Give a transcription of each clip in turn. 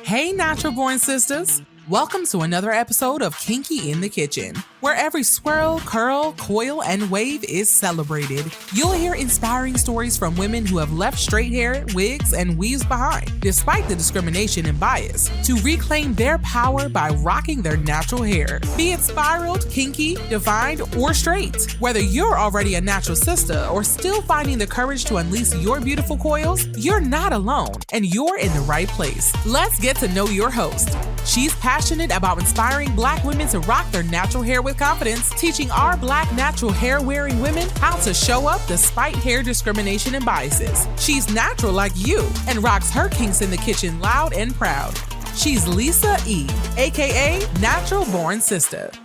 Hey, Natural Born Sisters! Welcome to another episode of Kinky in the Kitchen, where every swirl, curl, coil, and wave is celebrated. You'll hear inspiring stories from women who have left straight hair, wigs, and weaves behind, despite the discrimination and bias, to reclaim their power by rocking their natural hair. Be it spiraled, kinky, defined, or straight. Whether you're already a natural sister or still finding the courage to unleash your beautiful coils, you're not alone, and you're in the right place. Let's get to know your host. She's passionate about inspiring Black women to rock their natural hair with confidence, teaching our Black natural hair-wearing women how to show up despite hair discrimination and biases. She's natural like you and rocks her kinks in the kitchen loud and proud. She's Lisa E., aka Natural Born Sistah.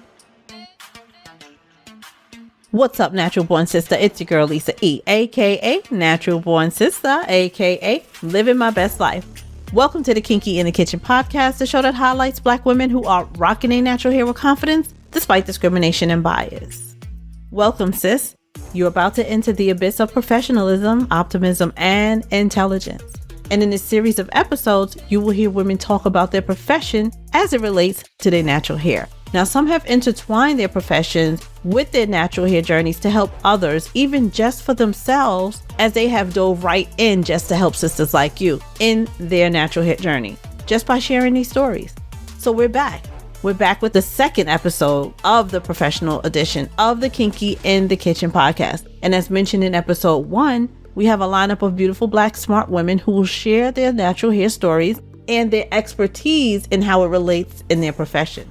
What's up, Natural Born Sistah? It's your girl, Lisa E., aka Natural Born Sistah, aka Living My Best Life. Welcome to the Kinky in the Kitchen podcast, the show that highlights Black women who are rocking their natural hair with confidence despite discrimination and bias. Welcome, sis. You're about to enter the abyss of professionalism, optimism, and intelligence. And in this series of episodes, you will hear women talk about their profession as it relates to their natural hair. Now, some have intertwined their professions with their natural hair journeys to help others, even just for themselves, as they have dove right in just to help sisters like you in their natural hair journey, just by sharing these stories. So we're back. We're back with the second episode of the professional edition of the Kinky in the Kitchen podcast. And as mentioned in episode 1, we have a lineup of beautiful Black smart women who will share their natural hair stories and their expertise in how it relates in their profession.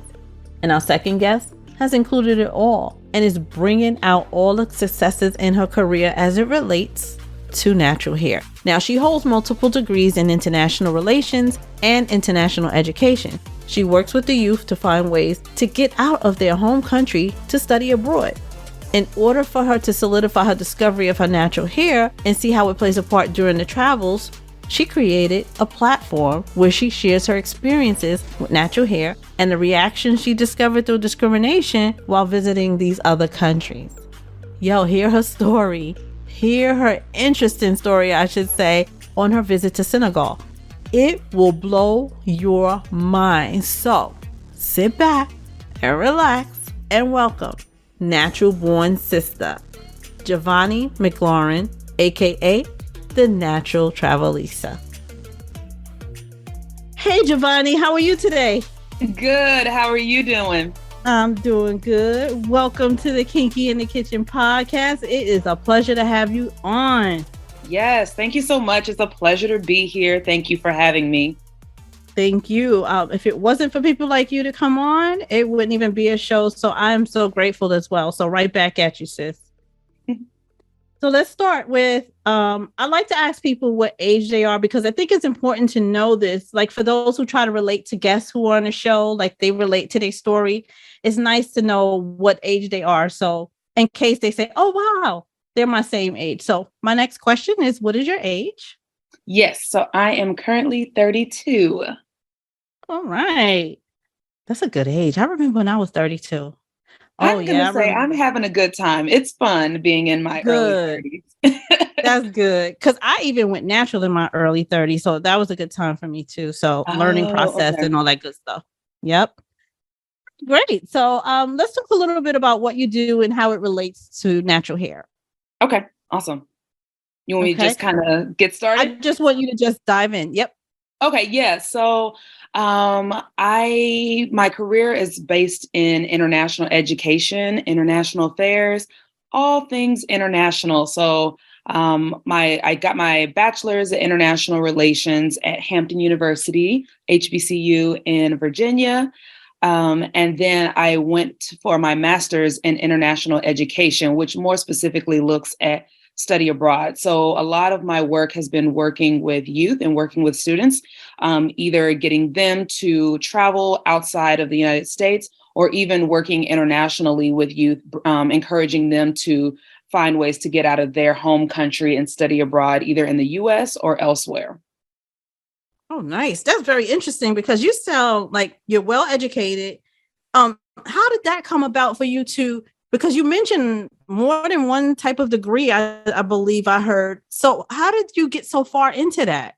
And our second guest has included it all and is bringing out all the successes in her career as it relates to natural hair. Now, she holds multiple degrees in international relations and international education. She works with the youth to find ways to get out of their home country to study abroad. In order for her to solidify her discovery of her natural hair and see how it plays a part during the travels, she created a platform where she shares her experiences with natural hair and the reactions she discovered through discrimination while visiting these other countries. Yo, hear her story. Hear her interesting story, I should say, on her visit to Senegal. It will blow your mind. So sit back and relax and welcome Natural Born Sistah, Javonni McLaurin, aka the Natural Travelista. Hey, Javonni, how are you today? Good. How are you doing? I'm doing good. Welcome to the Kinky in the Kitchen podcast. It is a pleasure to have you on. Yes. Thank you so much. It's a pleasure to be here. Thank you for having me. Thank you. If it wasn't for people like you to come on, it wouldn't even be a show. So I'm so grateful as well. So right back at you, sis. So let's start with, I like to ask people what age they are, because I think it's important to know this. Like for those who try to relate to guests who are on the show, like they relate to their story, it's nice to know what age they are. So in case they say, oh, wow, they're my same age. So my next question is, what is your age? Yes. So I am currently 32. All right. That's a good age. I remember when I was 32. I'm having a good time. It's fun being in my early 30s. That's good. Because I even went natural in my early 30s. So that was a good time for me too. So learning process and all that good stuff. Yep. Great. So let's talk a little bit about what you do and how it relates to natural hair. Okay. Awesome. You want me to just kind of get started? I just want you to just dive in. Yep. Okay. Yeah. So my career is based in international education, international affairs, all things international. So I got my bachelor's in international relations at Hampton University, HBCU in Virginia. And then I went for my master's in international education, which more specifically looks at study abroad. So a lot of my work has been working with youth and working with students, either getting them to travel outside of the United States or even working internationally with youth, encouraging them to find ways to get out of their home country and study abroad, either in the US or elsewhere. Oh, nice. That's very interesting because you sound like you're well educated. How did that come about for you to, because you mentioned more than one type of degree, I believe I heard. So how did you get so far into that?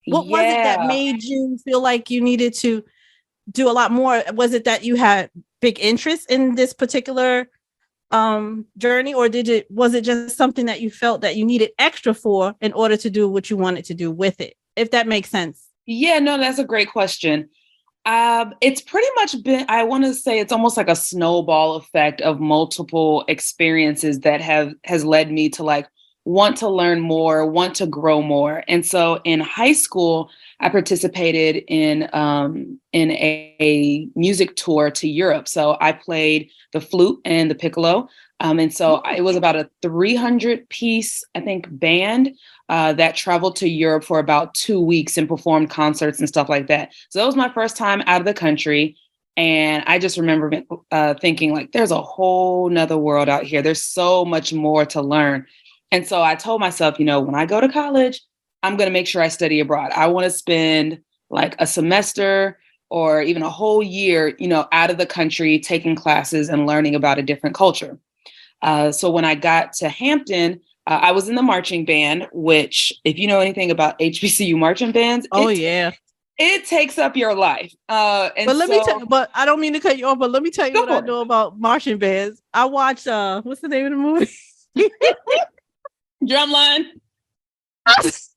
What was it that Yeah. made you feel like you needed to do a lot more? Was it that you had big interest in this particular journey, or was it just something that you felt that you needed extra for in order to do what you wanted to do with it, if that makes sense? Yeah, no, that's a great question. It's pretty much been, I want to say it's almost like a snowball effect of multiple experiences that has led me to like want to learn more, want to grow more. And so in high school, I participated in a music tour to Europe. So I played the flute and the piccolo. And so it was about a 300 piece, I think, band that traveled to Europe for about 2 weeks and performed concerts and stuff like that. So that was my first time out of the country. And I just remember thinking like, there's a whole nother world out here. There's so much more to learn. And so I told myself, when I go to college, I'm going to make sure I study abroad. I want to spend like a semester or even a whole year, out of the country, taking classes and learning about a different culture. So when I got to Hampton, I was in the marching band, which if you know anything about HBCU marching bands, it takes up your life. But let me tell you, but I don't mean to cut you off, but let me tell you what I know about marching bands. I watched, what's the name of the movie? Drumline. That's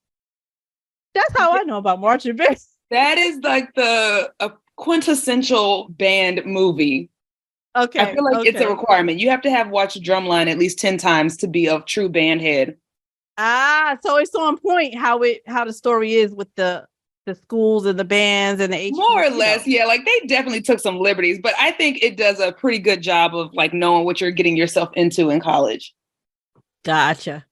how I know about marching bands. That is like a quintessential band movie. Okay. I feel like it's a requirement. You have to have watched Drumline at least 10 times to be a true band head. So it's on point how the story is with the schools and the bands and the more or less. Yeah, like they definitely took some liberties, but I think it does a pretty good job of like knowing what you're getting yourself into in college. Gotcha.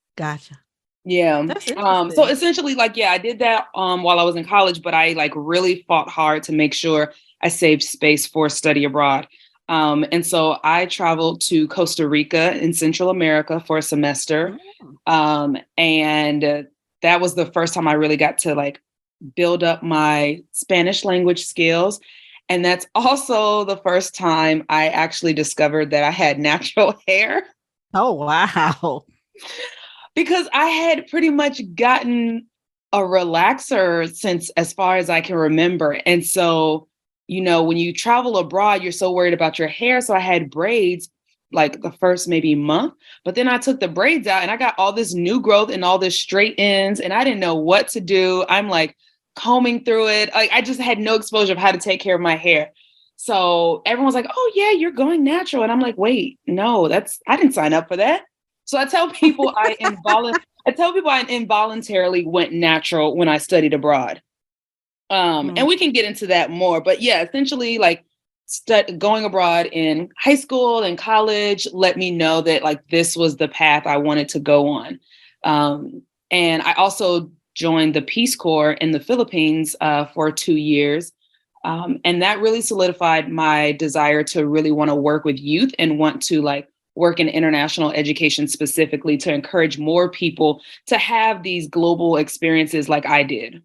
Yeah. So essentially, like, I did that while I was in college, but I like really fought hard to make sure I saved space for study abroad. And so I traveled to Costa Rica in Central America for a semester. And that was the first time I really got to like build up my Spanish language skills. And that's also the first time I actually discovered that I had natural hair. Oh, wow. Because I had pretty much gotten a relaxer since as far as I can remember. And so, when you travel abroad, you're so worried about your hair. So I had braids like the first maybe month, but then I took the braids out and I got all this new growth and all this straight ends and I didn't know what to do. I'm like combing through it. I just had no exposure of how to take care of my hair. So everyone's like, oh yeah, you're going natural. And I'm like, wait, no, I didn't sign up for that. So I tell people I involuntarily went natural when I studied abroad. And we can get into that more, but yeah, essentially like going abroad in high school and college let me know that like this was the path I wanted to go on. And I also joined the Peace Corps in the Philippines for 2 years. And that really solidified my desire to really want to work with youth and want to like work in international education specifically to encourage more people to have these global experiences like I did.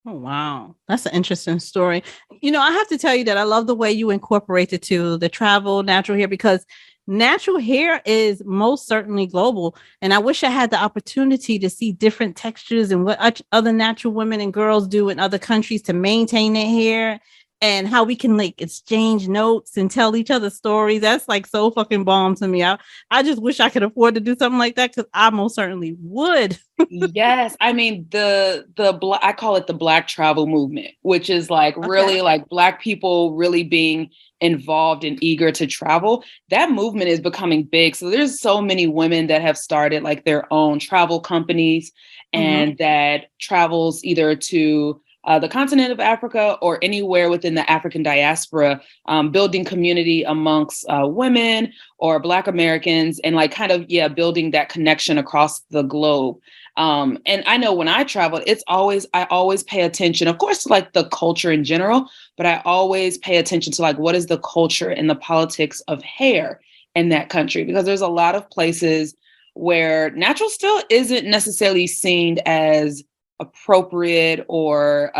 Oh, wow. That's an interesting story. I have to tell you that I love the way you incorporated to the travel natural hair, because natural hair is most certainly global. And I wish I had the opportunity to see different textures and what other natural women and girls do in other countries to maintain their hair, and how we can like exchange notes and tell each other stories. That's like so fucking bomb to me. I just wish I could afford to do something like that, because I most certainly would. Yes. I mean, I call it the Black travel movement, which is like really like Black people really being involved and eager to travel. That movement is becoming big. So there's so many women that have started like their own travel companies and that travels either to the continent of Africa or anywhere within the African diaspora, building community amongst women or Black Americans and like kind of, building that connection across the globe. And I know when I travel, I always pay attention, of course, to like the culture in general, but I always pay attention to like, what is the culture and the politics of hair in that country? Because there's a lot of places where natural still isn't necessarily seen as appropriate or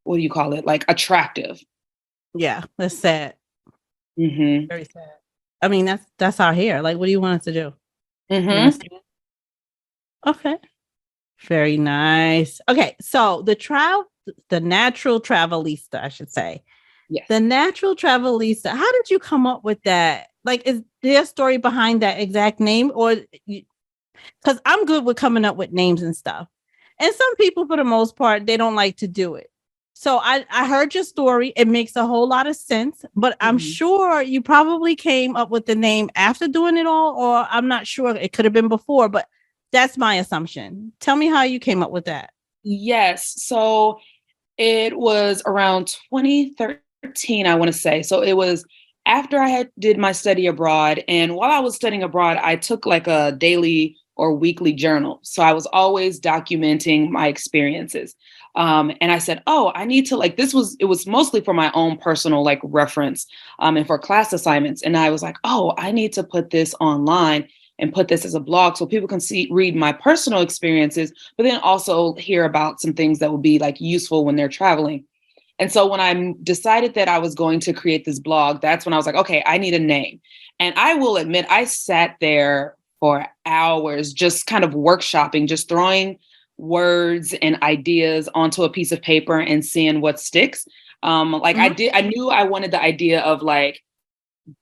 what do you call it? Like attractive. Yeah, that's sad. Mm-hmm. Very sad. I mean, that's our hair. Like, what do you want us to do? Mm-hmm. Okay. Very nice. Okay, so the Natural Travelista, I should say. Yes. The Natural Travelista. How did you come up with that? Like, is there a story behind that exact name, or because I'm good with coming up with names and stuff, and some people, for the most part, they don't like to do it. So I heard your story. It makes a whole lot of sense, but I'm sure you probably came up with the name after doing it all, or I'm not sure. It could have been before, but that's my assumption. Tell me how you came up with that. Yes. So it was around 2013, I want to say. So it was after I had did my study abroad. And while I was studying abroad, I took like a daily or weekly journal. So I was always documenting my experiences. And I said, oh, I need to it was mostly for my own personal like reference and for class assignments. And I was like, oh, I need to put this online and put this as a blog so people can read my personal experiences, but then also hear about some things that will be like useful when they're traveling. And so when I decided that I was going to create this blog, that's when I was like, okay, I need a name. And I will admit, I sat there for hours, just kind of workshopping, just throwing words and ideas onto a piece of paper and seeing what sticks. I knew I wanted the idea of like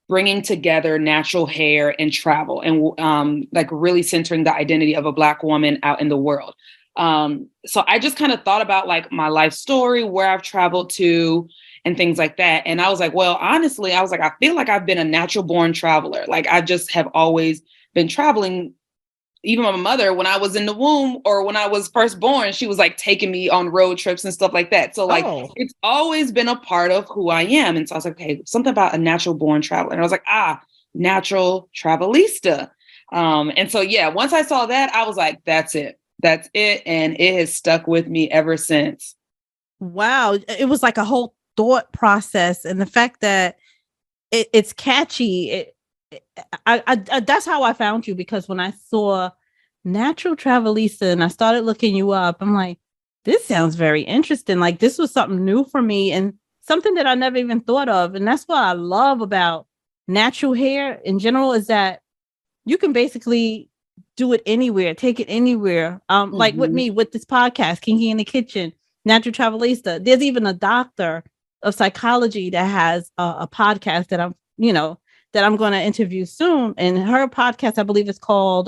bringing together natural hair and travel and like really centering the identity of a Black woman out in the world. So I just kind of thought about like my life story, where I've traveled to and things like that. And I was like, well, honestly, I was like, I feel like I've been a natural born traveler. Like I just have always been traveling. Even my mother, when I was in the womb or when I was first born, she was like taking me on road trips and stuff like that. So like, It's always been a part of who I am. And so I was like, okay, something about a natural born traveler. And I was like, Natural Travelista. And so, yeah, once I saw that, I was like, that's it. That's it. And it has stuck with me ever since. Wow. It was like a whole thought process. And the fact that it's catchy, I that's how I found you, because when I saw Natural Travelista and I started looking you up, I'm like, this sounds very interesting. Like this was something new for me and something that I never even thought of. And that's what I love about natural hair in general, is that you can basically do it anywhere, take it anywhere. Like with me, with this podcast, Kinky in the Kitchen, Natural Travelista. There's even a doctor of psychology that has a podcast that I'm going to interview soon. And her podcast, I believe, is called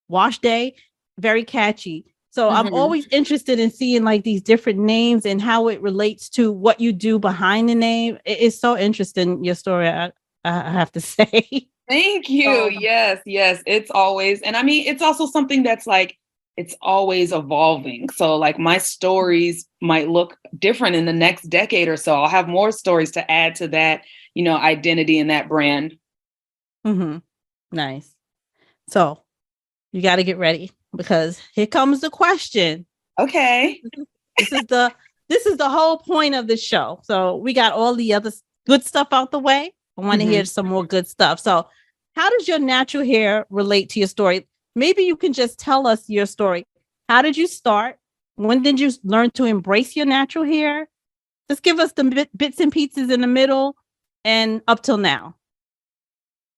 Wash Day. Very catchy. So I'm always interested in seeing like these different names and how it relates to what you do behind the name. It's so interesting, your story, I have to say. Thank you. Yes. It's always, and I mean, it's also something that's like, it's always evolving. So like my stories might look different in the next decade or so. I'll have more stories to add to that, identity and that brand. Nice. So you got to get ready, because here comes the question. Okay. This is the whole point of the show. So we got all the other good stuff out the way. I want to hear some more good stuff. So how does your natural hair relate to your story? Maybe you can just tell us your story. How did you start? When did you learn to embrace your natural hair? Just give us the bits and pieces in the middle and up till now.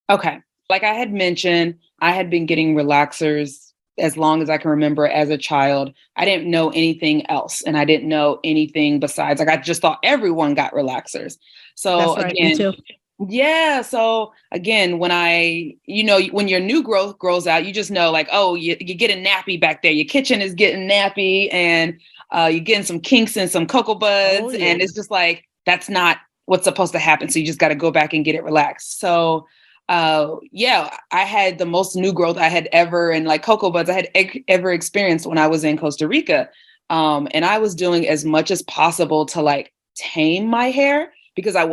Okay. Like I had mentioned, I had been getting relaxers as long as I can remember as a child. I didn't know anything else. And I didn't know anything besides, like, I just thought everyone got relaxers. So that's right, again, me too. Yeah. So again, when when your new growth grows out, you just know like, oh, you're getting nappy back there. Your kitchen is getting nappy and you're getting some kinks and some cocoa buds. And it's just like, that's not what's supposed to happen. So you just got to go back and get it relaxed. So I had the most new growth I had ever, and like cocoa buds I had ever experienced when I was in Costa Rica. And I was doing as much as possible to like tame my hair, because I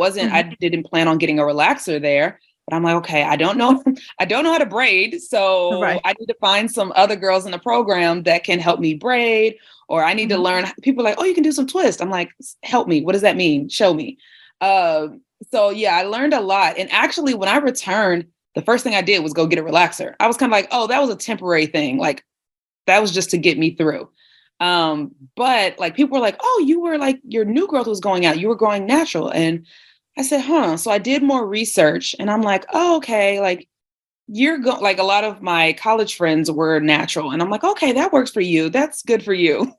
didn't plan on getting a relaxer there, but I'm like, okay, I don't know how to braid. So I need to find some other girls in the program that can help me braid, or I need to learn. People are like, oh, you can do some twist. I'm like, help me. What does that mean? Show me. So yeah, I learned a lot. And actually when I returned, the first thing I did was go get a relaxer. I was kind of like, oh, that was a temporary thing. Like that was just to get me through. But like people were like, oh, you were like, your new growth was going out. You were growing natural. And I said, So I did more research and I'm like, oh, okay. Like like a lot of my college friends were natural. And I'm like, okay, that works for you. That's good for you.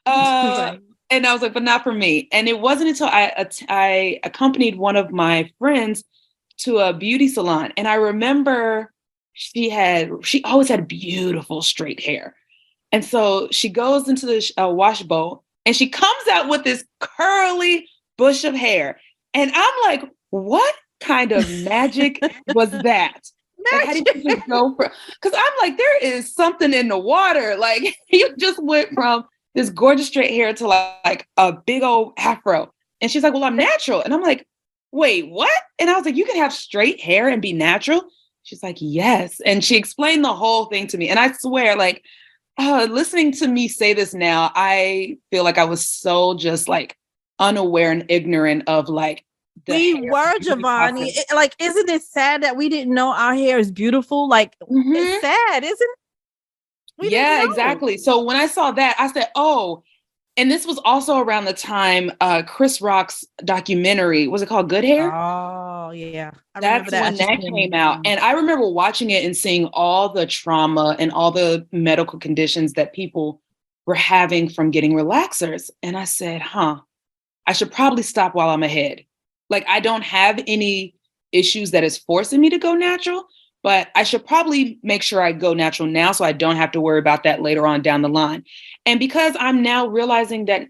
Right. And I was like, but not for me. And it wasn't until I accompanied one of my friends to a beauty salon. And I remember she always had beautiful straight hair. And so she goes into the wash bowl and she comes out with this curly bush of hair. And I'm like, what kind of magic was that? Like, how did you just go for? Because I'm like, there is something in the water. Like, you just went from this gorgeous straight hair to like a big old afro. And she's like, well, I'm natural. And I'm like, wait, what? And I was like, you can have straight hair and be natural? She's like, yes. And she explained the whole thing to me. And I swear, like, listening to me say this now, I feel like I was so just like unaware and ignorant of like we were, Javonni. Like, isn't it sad that we didn't know our hair is beautiful? Like, it's sad, isn't it? Yeah, exactly. So when I saw that, I said, oh, and this was also around the time Chris Rock's documentary, was it called Good Hair? Oh, yeah. That's when that came out. And I remember watching it and seeing all the trauma and all the medical conditions that people were having from getting relaxers. And I said, I should probably stop while I'm ahead. Like, I don't have any issues that is forcing me to go natural, but I should probably make sure I go natural now so I don't have to worry about that later on down the line. And because I'm now realizing that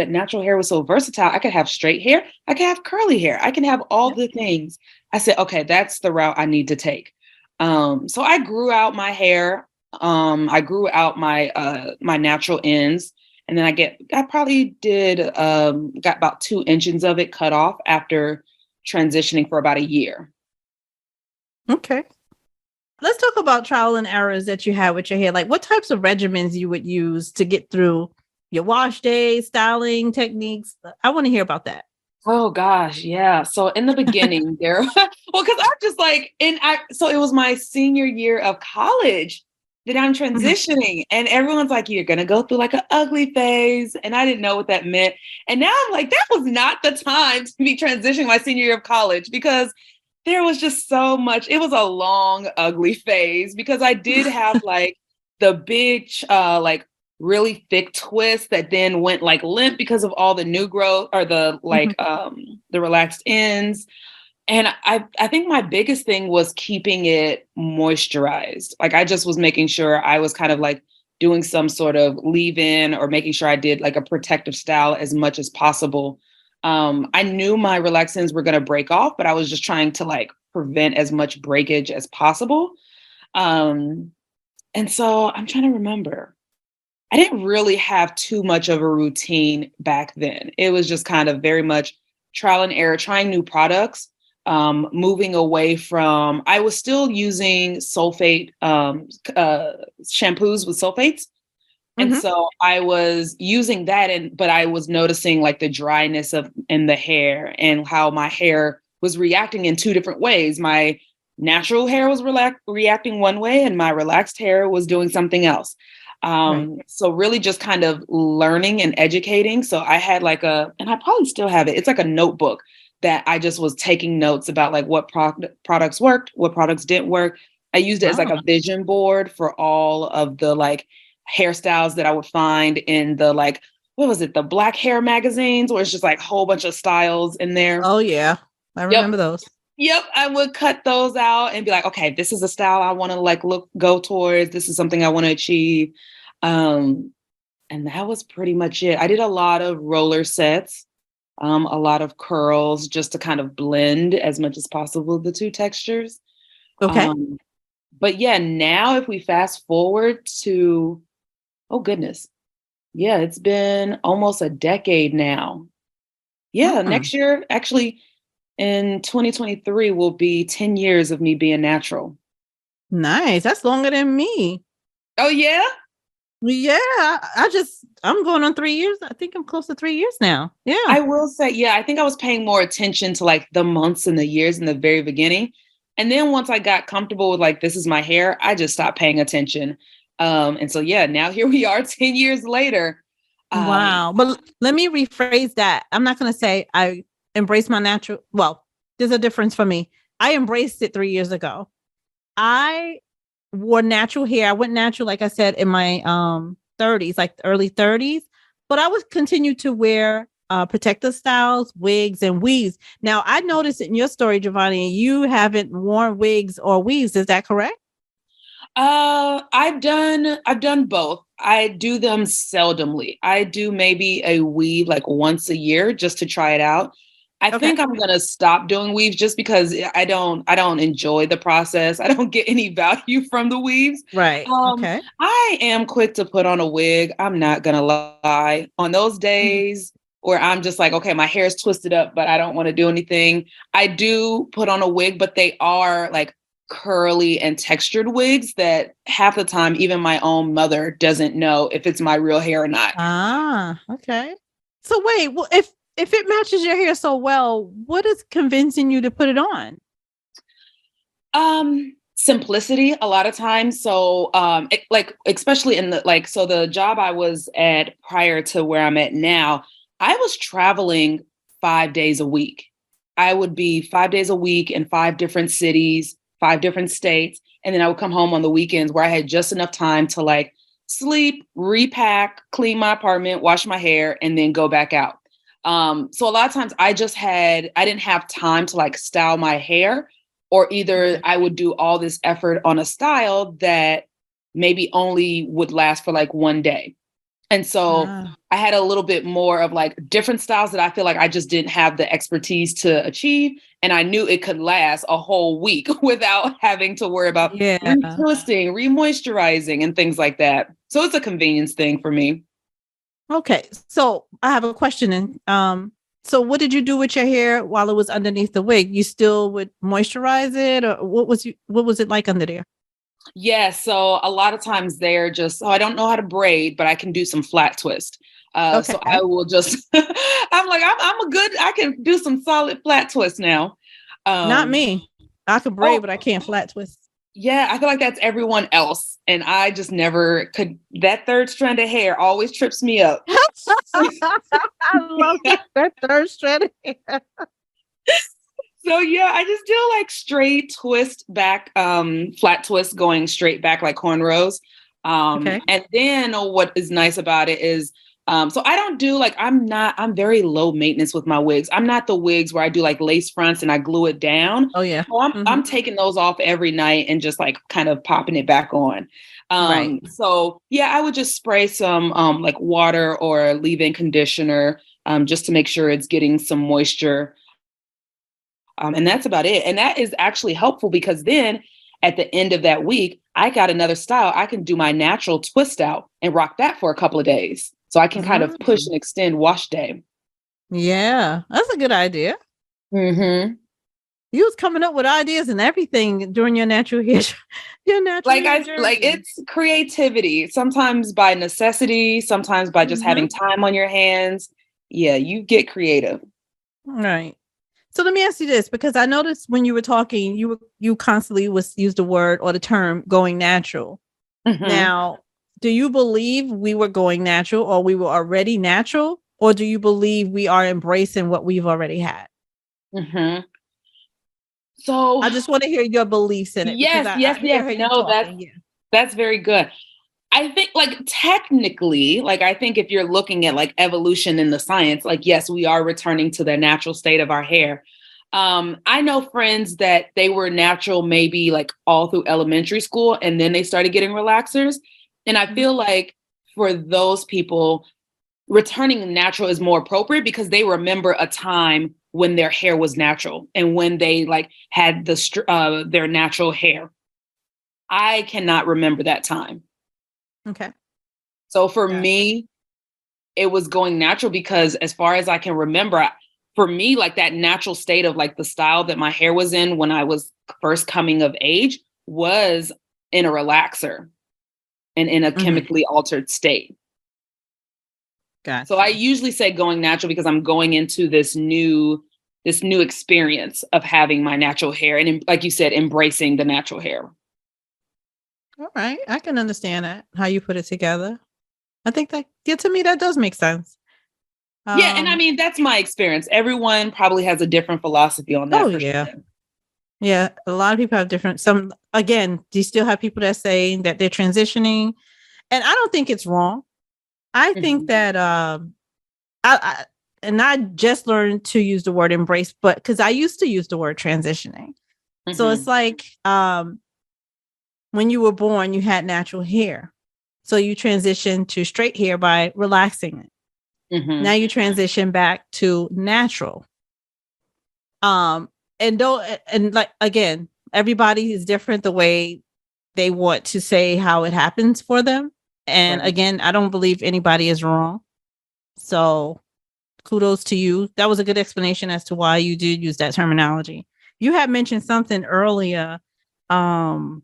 natural hair was so versatile, I could have straight hair, I could have curly hair, I can have all the things. I said, okay, that's the route I need to take. So I grew out my hair. I grew out my my natural ends. And then I probably got about 2 inches of it cut off after transitioning for about a year. Okay. Let's talk about trial and errors that you had with your hair. Like, what types of regimens you would use to get through your wash days, styling techniques? I want to hear about that. Oh gosh, yeah. So in the beginning there, well, because I'm just like, so it was my senior year of college that I'm transitioning, and everyone's like, you're gonna go through like an ugly phase, and I didn't know what that meant. And now I'm like, that was not the time to be transitioning my senior year of college, because there was just so much. It was a long, ugly phase, because I did have like the big, like really thick twist that then went like limp because of all the new growth, or the like the relaxed ends. And I think my biggest thing was keeping it moisturized. Like, I just was making sure I was kind of like doing some sort of leave-in, or making sure I did like a protective style as much as possible. I knew my relaxed ends were going to break off, but I was just trying to like prevent as much breakage as possible. And so I'm trying to remember. I didn't really have too much of a routine back then. It was just kind of very much trial and error, trying new products. Moving away from, I was still using sulfate shampoos with sulfates. And so I was using that, but I was noticing like the dryness in the hair, and how my hair was reacting in 2 different ways. My natural hair was reacting one way, and my relaxed hair was doing something else. So really just kind of learning and educating. So I had like and I probably still have it. It's like a notebook that I just was taking notes about like what products worked, what products didn't work. I used it as like a vision board for all of the like hairstyles that I would find in the like, what was it? The Black Hair magazines, where it's just like a whole bunch of styles in there. Oh yeah. I remember those. Yep. I would cut those out and be like, okay, this is a style I want to like go towards. This is something I want to achieve. And that was pretty much it. I did a lot of roller sets. A lot of curls, just to kind of blend as much as possible the 2 textures. Okay. But yeah, now if we fast forward to, oh goodness. Yeah, it's been almost a decade now. Yeah, next year, actually in 2023 will be 10 years of me being natural. Nice. That's longer than me. Oh yeah? Yeah, I'm going on 3 years. I think I'm close to 3 years now. Yeah. I will say, yeah, I think I was paying more attention to like the months and the years in the very beginning. And then once I got comfortable with like, this is my hair, I just stopped paying attention. And so, yeah, now here we are 10 years later. Wow. But let me rephrase that. I'm not going to say I embrace my natural. Well, there's a difference for me. I embraced it 3 years ago. I wore natural hair. I went natural, like I said, in my 30s, like early 30s, but I would continue to wear protective styles, wigs, and weaves. Now, I noticed in your story, Javonni, you haven't worn wigs or weaves. Is that correct? I've done both. I do them seldomly. I do maybe a weave like once a year just to try it out. I think I'm gonna stop doing weaves just because I don't enjoy the process. I don't get any value from the weaves. Right. Okay. I am quick to put on a wig. I'm not gonna lie. On those days where I'm just like, okay, my hair is twisted up, but I don't want to do anything, I do put on a wig, but they are like curly and textured wigs that half the time even my own mother doesn't know if it's my real hair or not. Ah, okay. So wait, well, if it matches your hair so well, what is convincing you to put it on? Simplicity a lot of times. So like especially in the like so the job I was at prior to where I'm at now, I was traveling 5 days a week. I would be 5 days a week in 5 different cities, 5 different states. And then I would come home on the weekends where I had just enough time to like sleep, repack, clean my apartment, wash my hair, and then go back out. So a lot of times I didn't have time to like style my hair, or either I would do all this effort on a style that maybe only would last for like one day. And so I had a little bit more of like different styles that I feel like I just didn't have the expertise to achieve. And I knew it could last a whole week without having to worry about retwisting, remoisturizing, and things like that. So it's a convenience thing for me. Okay. So I have a question. And so what did you do with your hair while it was underneath the wig? You still would moisturize it, or what was it like under there? Yeah, so a lot of times they're just, oh, I don't know how to braid, but I can do some flat twist. So I will just, I can do some solid flat twist now. Not me. I could braid, but I can't flat twist. Yeah, I feel like that's everyone else. And I just never could. That third strand of hair always trips me up. I love that third strand of hair. So yeah, I just do like straight twist back, flat twist going straight back like cornrows. And then what is nice about it is, so I don't do like, I'm very low maintenance with my wigs. I'm not the wigs where I do like lace fronts and I glue it down. Oh yeah. So I'm taking those off every night and just like kind of popping it back on. So yeah, I would just spray some like water or leave-in conditioner just to make sure it's getting some moisture. And that's about it. And that is actually helpful because then at the end of that week, I got another style. I can do my natural twist out and rock that for a couple of days. So I can kind of push and extend wash day. Yeah, that's a good idea. Mm-hmm. You was coming up with ideas and everything during your natural hair. It's creativity, sometimes by necessity, sometimes by just having time on your hands. Yeah, you get creative. Right. So let me ask you this, because I noticed when you were talking, you constantly use the word or the term going natural. Now, do you believe we were going natural or we were already natural? Or do you believe we are embracing what we've already had? So I just want to hear your beliefs in it. Yes. No, that's very good. I think like technically, like I think if you're looking at like evolution in the science, like, yes, we are returning to the natural state of our hair. I know friends that they were natural maybe like all through elementary school and then they started getting relaxers. And I feel like for those people, returning natural is more appropriate because they remember a time when their hair was natural and when they like had their natural hair. I cannot remember that time. Okay. So for me, it was going natural because as far as I can remember, for me, like that natural state of like the style that my hair was in when I was first coming of age was in a relaxer and in a chemically altered state. Gotcha. So I usually say going natural because I'm going into this new experience of having my natural hair. And like you said, embracing the natural hair. All right. I can understand that, how you put it together. I think that, to me, that does make sense. Yeah. And I mean, that's my experience. Everyone probably has a different philosophy on that. Oh, yeah. Sure. Yeah, a lot of people have different. Some again, do you still have people that say that they're transitioning? And I don't think it's wrong. I think Mhm. that I and I just learned to use the word embrace, but because I used to use the word transitioning. So it's Mhm. like when you were born, you had natural hair. So you transitioned to straight hair by relaxing it. Now Mhm. you transition back to natural. Um, and don't and like again, everybody is different the way they want to say how it happens for them. And Right. again, I don't believe anybody is wrong. So kudos to you. That was a good explanation as to why you did use that terminology. You had mentioned something earlier. Um,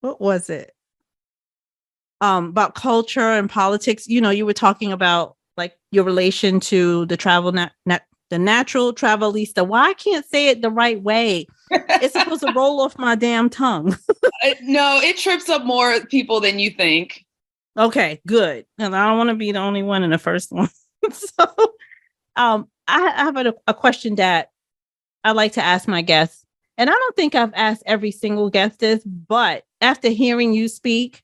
what was it? About culture and politics. You know, you were talking about like your relation to the the natural travelista. Why I can't say it the right way? It's supposed to roll off my damn tongue. No, it trips up more people than you think. Okay, good. And I don't want to be the only one in the first one. So, I have a question that I like to ask my guests, and I don't think I've asked every single guest this, but after hearing you speak,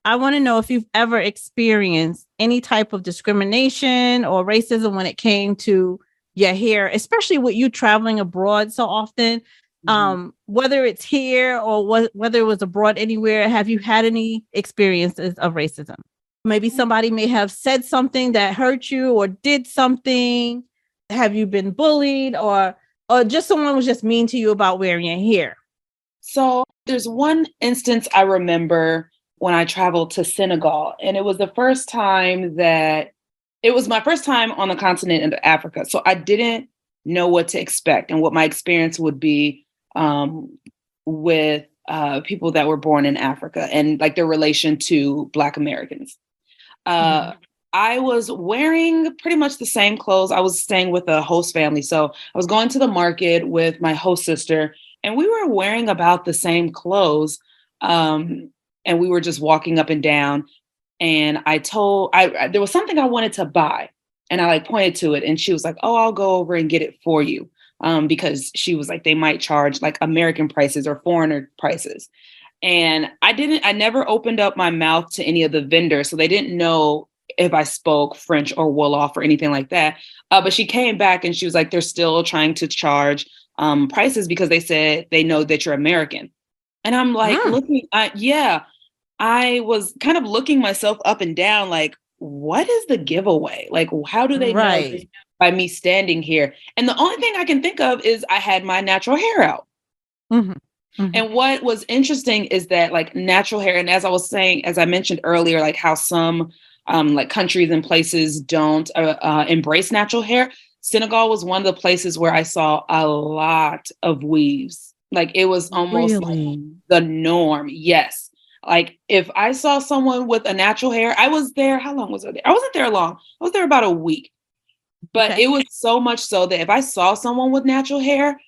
I want to know if you've ever experienced any type of discrimination or racism when it came to your hair, especially with you traveling abroad so often. Mhm. Whether it's here or whether it was abroad anywhere, have you had any experiences of racism? Maybe somebody may have said something that hurt you or did something. Have you been bullied or just someone was just mean to you about wearing your hair? So there's one instance I remember when I traveled to Senegal, and it was the first time that it was my first time on the continent of Africa. So I didn't know what to expect and what my experience would be with people that were born in Africa and like their relation to Black Americans. Uh, Mhm. I was wearing pretty much the same clothes. I was staying with a host family. So I was going to the market with my host sister, and we were wearing about the same clothes. Um, and we were just walking up and down. And there was something I wanted to buy. And I like pointed to it, and she was like, "Oh, I'll go over and get it for you." Because she was like, they might charge like American prices or foreigner prices. And I never opened up my mouth to any of the vendors. So they didn't know if I spoke French or Wolof or anything like that. But she came back and she was like, they're still trying to charge prices because they said they know that you're American. And I'm like, Mm, yeah, I was kind of looking myself up and down, like, what is the giveaway? Like, how do they know just right. by me standing here? And the only thing I can think of is I had my natural hair out. Mhm. Mhm. And what was interesting is that like natural hair, and as I was saying, as I mentioned earlier, like how some like countries and places don't embrace natural hair. Senegal was one of the places where I saw a lot of weaves. Like it was almost like Really? the norm. Yes. Like if I saw someone with a natural hair, I was there. How long was I there? I wasn't there long. I was there about a week. But Okay. it was so much so that if I saw someone with natural hair,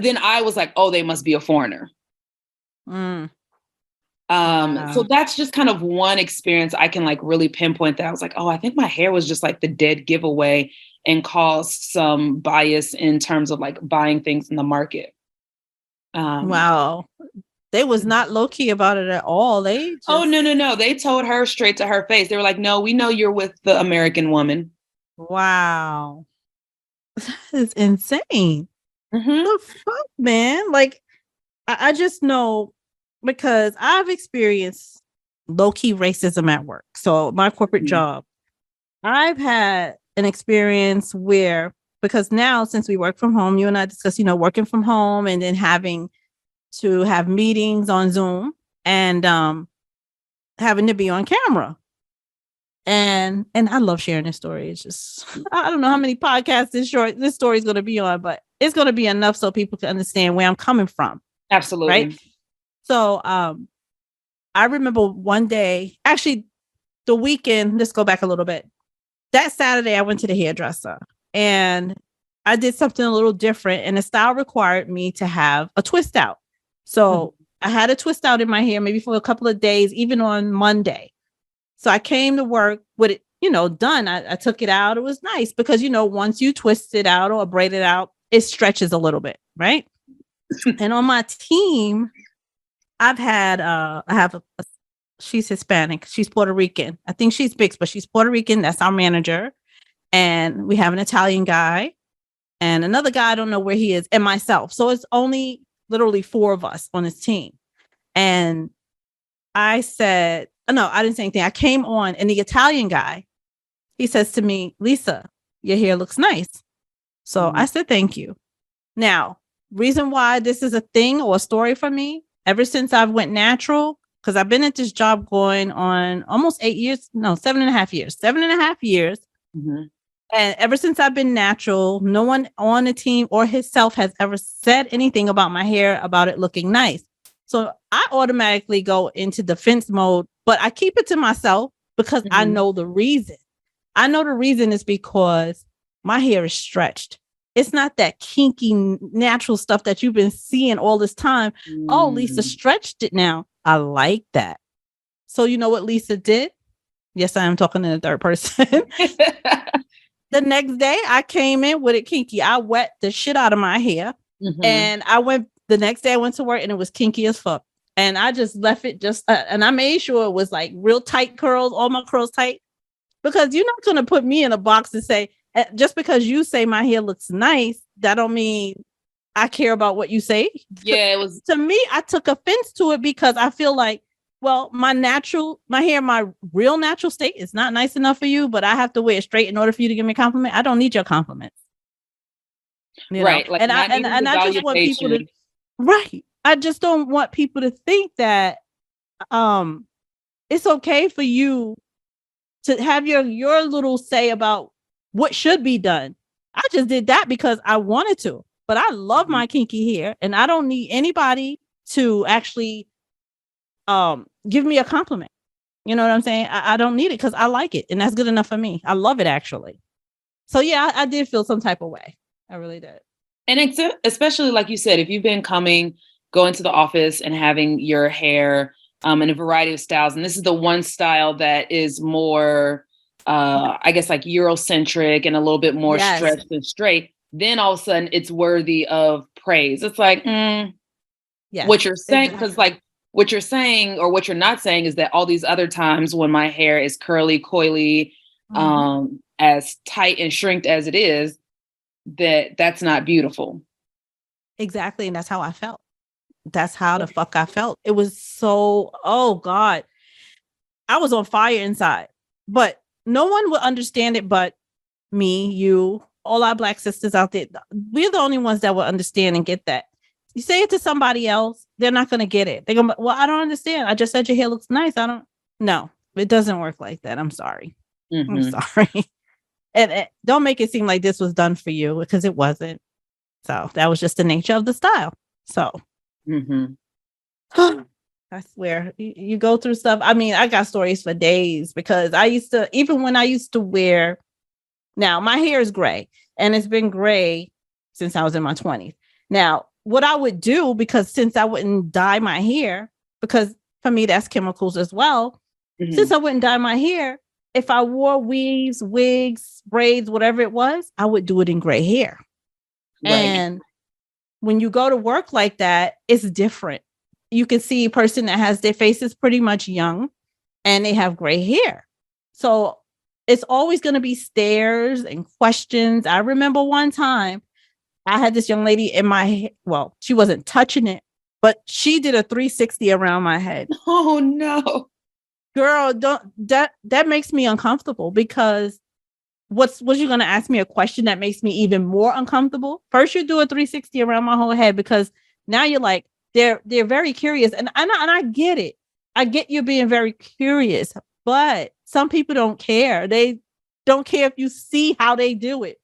then I was like, oh, they must be a foreigner. Mm, So wow. that's just kind of one experience I can like really pinpoint that I was like, oh, I think my hair was just like the dead giveaway and caused some bias in terms of like buying things in the market. Um, Wow. They was not low key about it at all. They oh no, just no, no. They told her straight to her face. They were like, no, we know you're with the American woman. wow. That is insane. Hmm. The fuck, man? Like I just know because I've experienced low key racism at work. So my corporate job, I've had an experience where because now since we work from home, you and I discussed, working from home and then having to have meetings on Zoom and having to be on camera. And I love sharing this story. It's just I don't know how many podcasts this story is going to be on, but it's going to be enough so people can understand where I'm coming from, right? Absolutely. So I remember one day, actually the weekend, let's go back a little bit. That Saturday I went to the hairdresser and I did something a little different and the style required me to have a twist out. Mhm. So I had a twist out in my hair maybe for a couple of days, even on Monday. So I came to work with it, done. I took it out. It was nice because, once you twist it out or braid it out, it stretches a little bit, right? And on my team, I have she's Hispanic. She's Puerto Rican. I think she's mixed, but she's Puerto Rican. That's our manager. And we have an Italian guy and another guy. I don't know where he is, and myself. So it's only literally 4 of us on this team. And I said, no, I didn't say anything. I came on and the Italian guy, he says to me, Lisa, your hair looks nice. So I said, thank you. Now, reason why this is a thing or a story for me, ever since I've went natural, because I've been at this job going on almost 8 years, no, 7.5 years, 7.5 years. And ever since I've been natural, no one on the team or himself has ever said anything about my hair, about it looking nice. So I automatically go into defense mode, but I keep it to myself because I know the reason. I know the reason is because my hair is stretched. It's not that kinky natural stuff that you've been seeing all this time. Oh, Lisa stretched it now. I like that. So you know what Lisa did? Yes, I am talking in the third person. The next day I came in with it kinky. I wet the shit out of my hair. And the next day I went to work and it was kinky as fuck. And I just left it and I made sure it was like real tight curls, all my curls tight, because you're not going to put me in a box and say, just because you say my hair looks nice, that don't mean I care about what you say. Yeah, it was. To me, I took offense to it because I feel like, well, my hair, my real natural state is not nice enough for you, but I have to wear it straight in order for you to give me a compliment. I don't need your compliments. Right. Like, and I just want people to, right. I just don't want people to think that it's okay for you to have your little say about what should be done. I just did that because I wanted to, but I love my kinky hair and I don't need anybody to actually give me a compliment. You know what I'm saying? I don't need it because I like it and that's good enough for me. I love it actually. So yeah, I did feel some type of way. I really did. And especially like you said, if you've been going to the office and having your hair in a variety of styles, and this is the one style that is more, I guess, like Eurocentric and a little bit more stretched and straight, then all of a sudden it's worthy of praise. It's like, what you're saying, because like what you're saying or what you're not saying is that all these other times when my hair is curly, coily, as tight and shrinked as it is, that's not beautiful. Exactly. And that's how I felt. That's how the fuck I felt. It was so, oh God, I was on fire inside, but no one would understand it but me, you, all our Black sisters out there. We're the only ones that will understand and get that. You say it to somebody else, they're not going to get it. They're going to, well, I don't understand. I just said your hair looks nice. No, it doesn't work like that. I'm sorry. I'm sorry. And don't make it seem like this was done for you because it wasn't. So that was just the nature of the style. So I swear you go through stuff. I mean, I got stories for days because even when I used to wear, now my hair is gray and it's been gray since I was in my 20s. Now, what I would do, because since I wouldn't dye my hair, because for me, that's chemicals as well. Since I wouldn't dye my hair, if I wore weaves, wigs, braids, whatever it was, I would do it in gray hair. Right. And when you go to work like that, it's different. You can see a person that has their faces pretty much young and they have gray hair. So it's always going to be stares and questions. I remember one time I had this young lady in my, well, she wasn't touching it, but she did a 360 around my head. Oh no. Girl, that makes me uncomfortable because was you going to ask me a question that makes me even more uncomfortable? First, you do a 360 around my whole head because now you're like, they're very curious. And I get it. I get you being very curious, but some people don't care. They don't care if you see how they do it.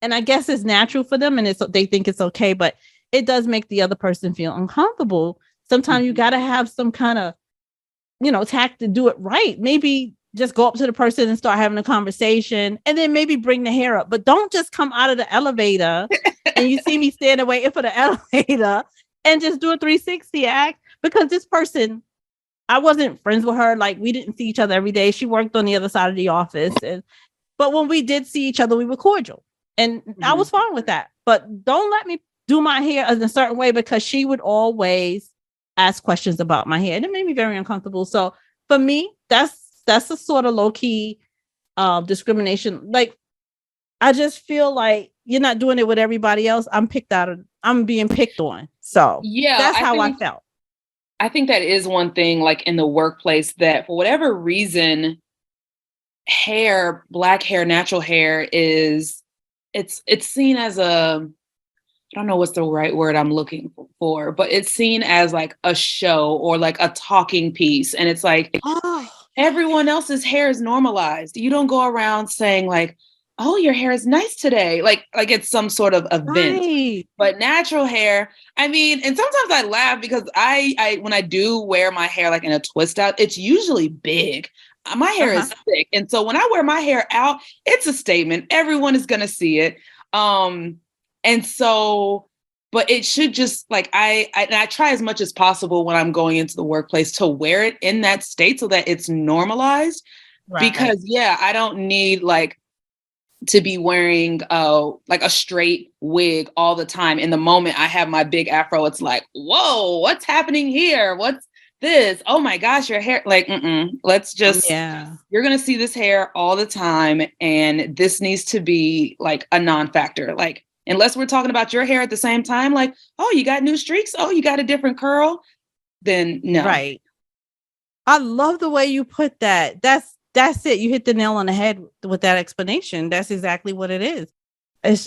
And I guess it's natural for them and they think it's okay, but it does make the other person feel uncomfortable. Sometimes you got to have some kind of, tact to do it right. Maybe just go up to the person and start having a conversation and then maybe bring the hair up, but don't just come out of the elevator and you see me standing waiting for the elevator and just do a 360 act, because this person, I wasn't friends with her. Like, we didn't see each other every day. She worked on the other side of the office. But when we did see each other, we were cordial. And I was fine with that. But don't let me do my hair in a certain way, because she would always ask questions about my hair. And it made me very uncomfortable. So for me, that's a sort of low key discrimination. Like, I just feel like you're not doing it with everybody else. I'm being picked on. So yeah, that's how I felt. I think that is one thing, like in the workplace, that for whatever reason, black hair, natural hair it's seen as I don't know what's the right word I'm looking for, but it's seen as like a show or like a talking piece. And it's like, everyone else's hair is normalized. You don't go around saying like, oh, your hair is nice today. Like it's some sort of event. Right. But natural hair, I mean, and sometimes I laugh because I when I do wear my hair like in a twist out, it's usually big. My hair is thick. And so when I wear my hair out, it's a statement. Everyone is going to see it. And so, but it should just like, I try as much as possible when I'm going into the workplace to wear it in that state so that it's normalized. Right. Because I don't need like to be wearing like a straight wig all the time. In the moment I have my big afro, it's like, whoa, what's happening here? What's this? Oh my gosh, your hair. Like, let's just, you're going to see this hair all the time. And this needs to be like a non-factor. Like, unless we're talking about your hair at the same time, like, oh, you got new streaks. Oh, you got a different curl. Then no. Right. I love the way you put that. That's it. You hit the nail on the head with that explanation. That's exactly what it is. It's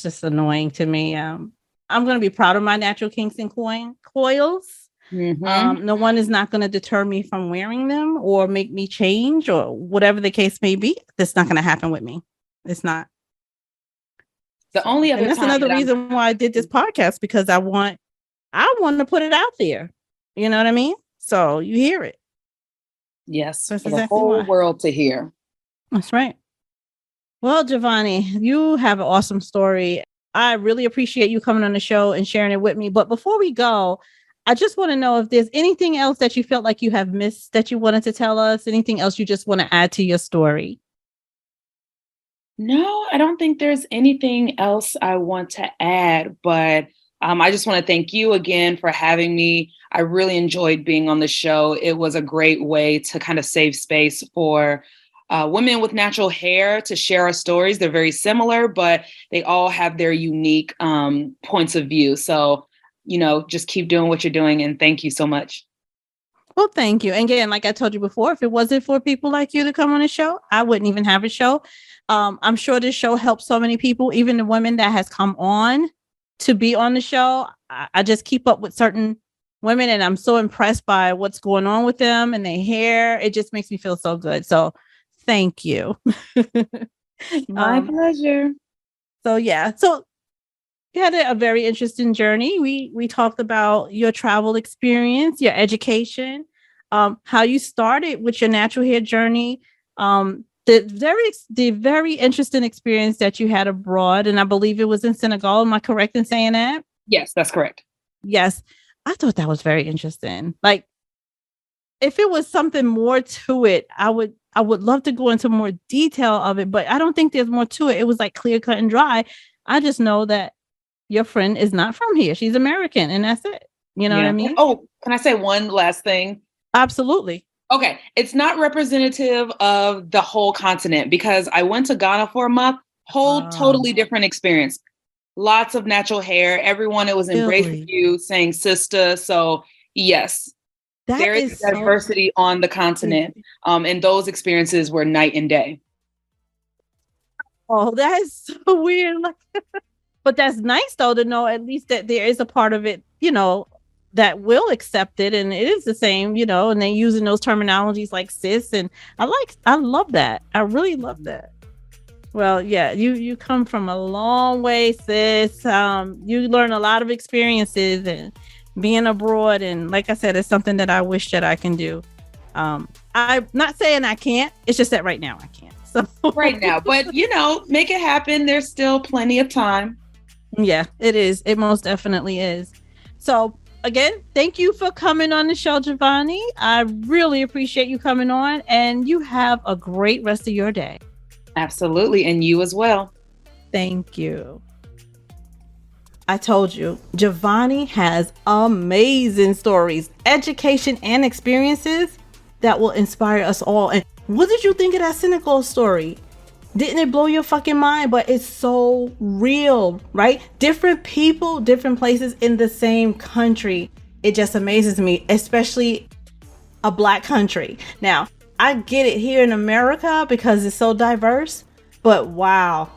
just annoying to me. I'm going to be proud of my natural kinks and coils. Mm-hmm. No one is not going to deter me from wearing them or make me change or whatever the case may be. That's not going to happen with me. It's not. The only other and that's time another reason why I did this podcast, because I want to put it out there. You know what I mean? So you hear it. Yes, for the whole world to hear. That's right. Well, Javonni, you have an awesome story. I really appreciate you coming on the show and sharing it with me. But before we go, I just want to know if there's anything else that you felt like you have missed that you wanted to tell us, anything else you just want to add to your story. No, I don't think there's anything else I want to add, but I just want to thank you again for having me. I really enjoyed being on the show. It was a great way to kind of save space for women with natural hair to share our stories. They're very similar, but they all have their unique points of view. So, just keep doing what you're doing. And thank you so much. Well, thank you. And again, like I told you before, if it wasn't for people like you to come on the show, I wouldn't even have a show. I'm sure this show helps so many people, even the women that has come on to be on the show. I just keep up with certain women and I'm so impressed by what's going on with them and their hair. It just makes me feel so good. So thank you. My pleasure. So you had a very interesting journey. We talked about your travel experience, your education, how you started with your natural hair journey, the very interesting experience that you had abroad, and I believe it was in Senegal. Am I correct in saying that? Yes, that's correct. Yes, I thought that was very interesting. Like, if it was something more to it, I would love to go into more detail of it, but I don't think there's more to it. It was like clear cut and dry. I just know that your friend is not from here. She's American, and that's it. You know what I mean? Oh, can I say one last thing? Absolutely. Okay. It's not representative of the whole continent because I went to Ghana for a month, totally different experience. Lots of natural hair. Everyone, it was embraced with you, saying sister. So yes, there is diversity on the continent. And those experiences were night and day. Oh, that is so weird. But that's nice though, to know at least that there is a part of it, that will accept it, and it is the same, and then using those terminologies like sis, and I love that. I really love that. Well, yeah, you come from a long way, sis. You learn a lot of experiences and being abroad, and like I said, it's something that I wish that I can do. I'm not saying I can't. It's just that right now I can't. So right now, but make it happen. There's still plenty of time. Yeah, it is. It most definitely is. So again, thank you for coming on the show, Javonni. I really appreciate you coming on, and you have a great rest of your day. Absolutely. And you as well. Thank you. I told you, Javonni has amazing stories, education, and experiences that will inspire us all. And what did you think of that Senegal story? Didn't it blow your fucking mind? But it's so real, right? Different people, different places in the same country. It just amazes me, especially a Black country. Now, I get it here in America because it's so diverse, but wow.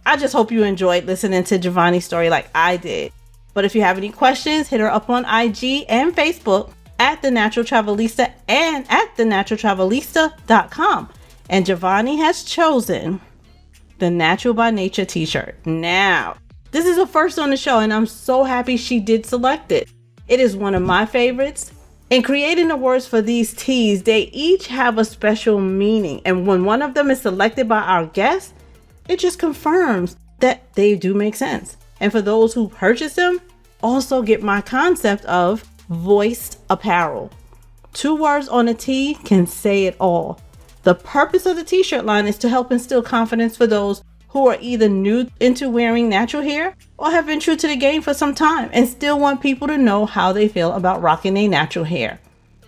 I just hope you enjoyed listening to Javonni's story like I did. But if you have any questions, hit her up on IG and Facebook at The Natural Travelista and at thenaturaltravelista.com. And Javonni has chosen the Natural by Nature t-shirt. Now, this is a first on the show and I'm so happy she did select it. It is one of my favorites. In creating the words for these tees, they each have a special meaning. And when one of them is selected by our guest, it just confirms that they do make sense. And for those who purchase them, also get my concept of voiced apparel. 2 words on a tee can say it all. The purpose of the t-shirt line is to help instill confidence for those who are either new into wearing natural hair or have been true to the game for some time and still want people to know how they feel about rocking their natural hair.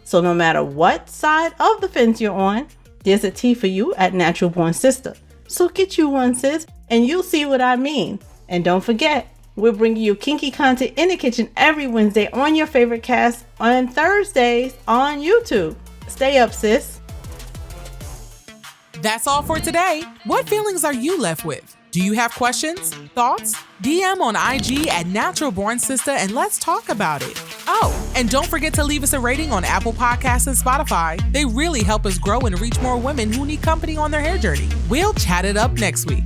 So no matter what side of the fence you're on, there's a tee for you at Natural Born Sistah. So get you one, sis, and you'll see what I mean. And don't forget, we're bringing you kinky content in the kitchen every Wednesday on your favorite cast, on Thursdays on YouTube. Stay up, sis. That's all for today. What feelings are you left with? Do you have questions, thoughts? DM on IG at Natural Born Sistah and let's talk about it. Oh, and don't forget to leave us a rating on Apple Podcasts and Spotify. They really help us grow and reach more women who need company on their hair journey. We'll chat it up next week.